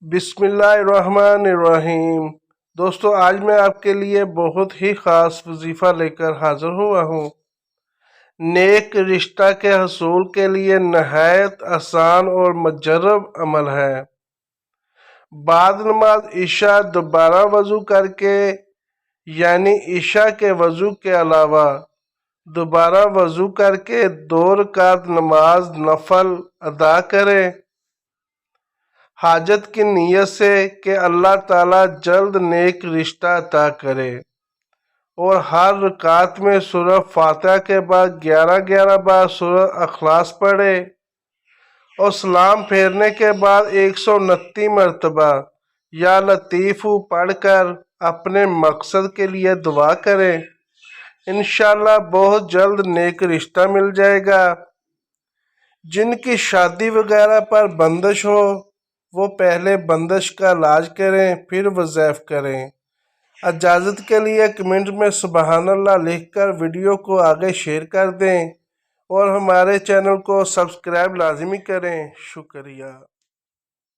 بسم اللہ الرحمن الرحیم۔ دوستو، آج میں آپ کے لیے بہت ہی خاص وظیفہ لے کر حاضر ہوا ہوں۔ نیک رشتہ کے حصول کے لیے نہایت آسان اور مجرب عمل ہے۔ بعد نماز عشاء دوبارہ وضو کر کے، یعنی عشاء کے وضو کے علاوہ دوبارہ وضو کر کے 2 رکعت نماز نفل ادا کریں، حاجت کی نیت سے کہ اللہ تعالیٰ جلد نیک رشتہ عطا کرے، اور ہر رکعت میں سورہ فاتحہ کے بعد 11 بار سورہ اخلاص پڑھے، اور سلام پھیرنے کے بعد 129 مرتبہ یا لطیف پڑھ کر اپنے مقصد کے لیے دعا کریں۔ انشاءاللہ بہت جلد نیک رشتہ مل جائے گا۔ جن کی شادی وغیرہ پر بندش ہو، وہ پہلے بندش کا علاج کریں، پھر وظائف کریں۔ اجازت کے لیے کمنٹ میں سبحان اللہ لکھ کر ویڈیو کو آگے شیئر کر دیں، اور ہمارے چینل کو سبسکرائب لازمی کریں۔ شکریہ۔